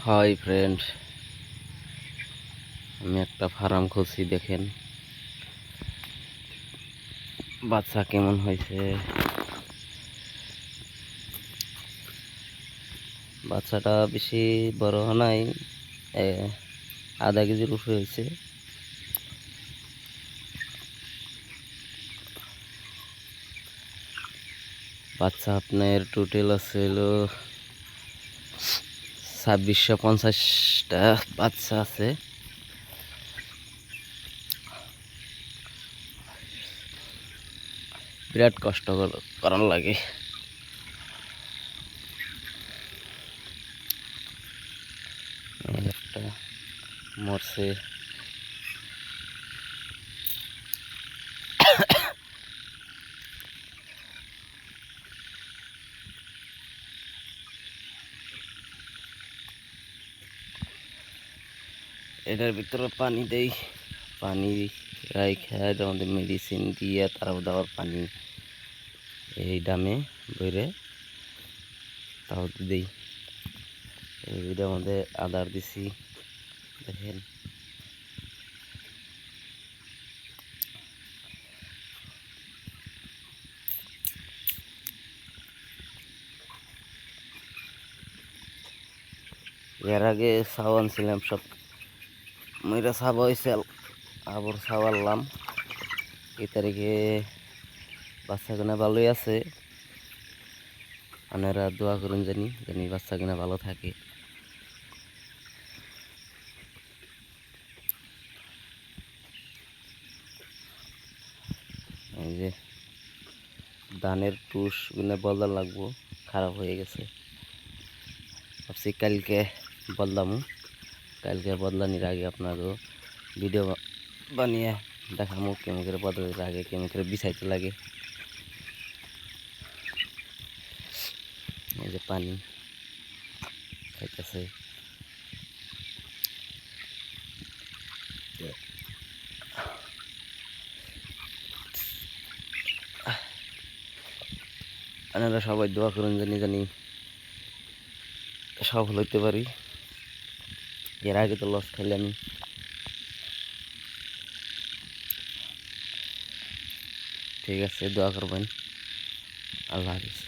Hi friend, আমি একটা farm খুলছি। দেখেন বাচ্চা কেমন হয়েছে। বাচ্চাটা বেশি বড় নাই, আধা কেজির উপরে হয়েছে। বাচ্চা আপনার টোটাল আছে হলো 2650টা বাচ্চা আছে। বিরাট কষ্ট করার লাগে। একটা মরছে। এটার ভিতরে পানি দেই, পানি রাইখা আমাদের মেডিসিন দিয়ে তারপর দেওয়ার পানি এই ডামে বইরে তাও দিই। এর মধ্যে আদার দিছি, দেখেন। এর আগে ছাও আনছিলাম, সব ময়রা ছাওয়া হয়েছে, আবার ছাও আনলাম। এই তারিখে বাচ্চাগুনা ভালোই আছে। আপনারা দোয়া করুন জানি জানি বাচ্চাগুনা ভালো থাকে। এই যে ধানের টুসগুলো বদলা লাগবো, খারাপ হয়ে গেছে। ভাবছি কালকে বদলামু, কালকে বদলানির আগে আপনারও ভিডিও বানিয়ে দেখামু কেমন করে বদলাতে লাগে, কেমন করে বিছাইতে লাগে। এই যে পানি খাইতেছে। আপনারা সবাই দোয়া করুন জানি জানি সফল হইতে পারি। এর আগে তো লস খাইলে আমি। ঠিক আছে, দোয়া করবেন। আল্লাহ হাফিজ।